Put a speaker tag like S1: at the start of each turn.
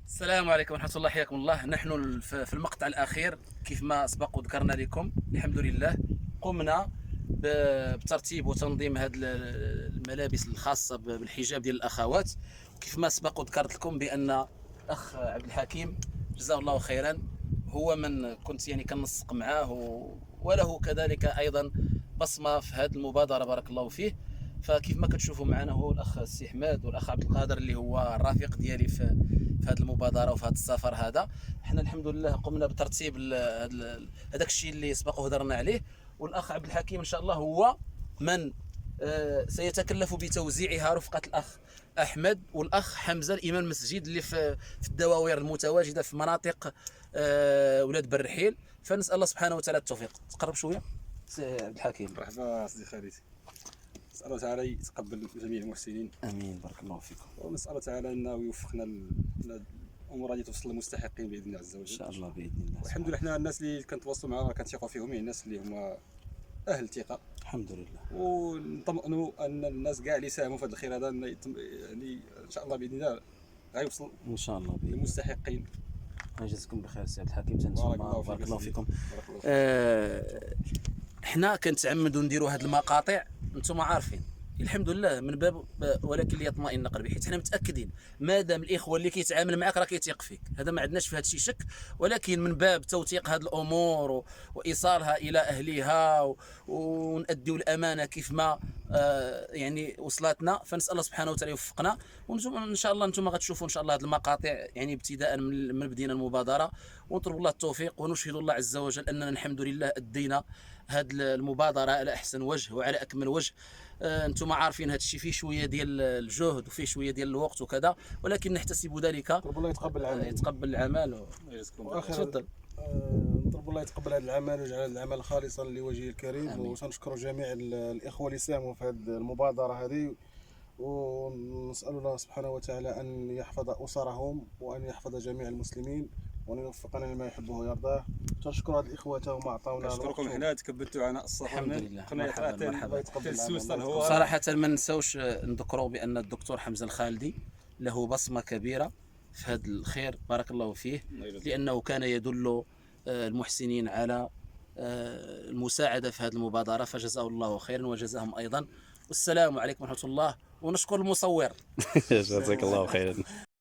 S1: السلام عليكم ورحمة الله، حياكم الله. نحن في المقطع الأخير كيف ما سبق وذكرنا لكم، الحمد لله قمنا بترتيب وتنظيم هذه الملابس الخاصة بالحجاب ديال الأخوات. وكيف ما سبق وذكرت لكم بأن الأخ عبد الحكيم جزاه الله خيرا هو من كنت يعني كنسق معاه، وله كذلك أيضا بصمة في هذه المبادرة، بارك الله فيه. فكيف ما كتشوفوا معنا هو الاخ السي حماد والاخ عبد القادر اللي هو الرفيق ديالي في هذه المبادره وفي هذا السفر هذا. حنا الحمد لله قمنا بترتيب هذاك الشيء اللي سبق وهضرنا عليه. والاخ عبد الحكيم ان شاء الله هو من سيتكلف بتوزيعها رفقه الاخ احمد والاخ حمزه الامام المسجد اللي في الدواوير المتواجده في مناطق ولاد برحيل. فنسال الله سبحانه وتعالى التوفيق. تقرب شويه سي عبد الحكيم.
S2: مرحبا سيدي خالد. نسأل الله تعالى يتقبل جميع المحسنين.
S1: امين، بارك الله فيكم.
S2: ونسأل الله تعالى انه يوفقنا الامور اللي توصل للمستحقين باذن الله عز وجل.
S1: ان شاء الله باذن الله.
S2: والحمد لله حنا الناس اللي كنتواصلوا معاهم كنثيقوا فيهم، يعني الناس اللي هما اهل الثقه.
S1: الحمد لله.
S2: ونطمئنوا ان الناس كاع اللي ساهموا في هذا الخير هذا يعني ان شاء الله باذن الله غيوصل
S1: ان شاء الله باذن الله
S2: للمستحقين.
S1: يجزيكم بخير سي عبد الحكيم. بارك الله فيكم. حنا كنتعمدوا نديروا هذه المقاطع، انتم عارفين الحمد لله من باب ولكن ليطمئن قلبي، حيت حنا متاكدين ما دام الاخوه اللي كيتعامل معك راه كيثيق فيك، هذا ما عندناش في هذا الشيء شك. ولكن من باب توثيق هذه الامور وايصالها الى اهلها ونأديو الامانه كيف ما يعني وصلتنا، فنسال الله سبحانه وتعالى يوفقنا. وانتم ان شاء الله انتم غتشوفوا ان شاء الله هذه المقاطع يعني ابتداء من بدينا المبادره، ونطلب الله التوفيق ونشهد الله عز وجل اننا الحمد لله ادينا هذه المبادره على احسن وجه وعلى اكمل وجه. انتم عارفين هذا الشيء فيه شويه ديال الجهد وفيه شويه ديال الوقت وكذا، ولكن نحتسب ذلك.
S2: ربنا يتقبل العمل.
S1: يتقبل العمل.
S2: تفضل. نطلب الله يتقبل هذا العمل ويجعل هذا العمل خالصا لوجهه الكريم. وسنشكر جميع الاخوه اللي ساهموا في هذه المبادره هذه، ونسال الله سبحانه وتعالى ان يحفظ اسرهم وان يحفظ جميع المسلمين وان يوفقنا لما يحبه ويرضاه. تنشكر هذه الاخوه وما عطاونا. نشكركم حنا تكبدتوا على الصفر.
S1: الحمد لله.
S2: مرحبا.
S1: صراحه ما نساوش نذكروا بان الدكتور حمزه الخالدي له بصمه كبيره في هذا الخير، بارك الله فيه، لانه كان يدل المحسنين على المساعده في هذه المبادره، فجزاه الله خيرا وجزاهم ايضا. والسلام عليكم ورحمه الله. ونشكر المصور.
S3: جزاك الله خيرا.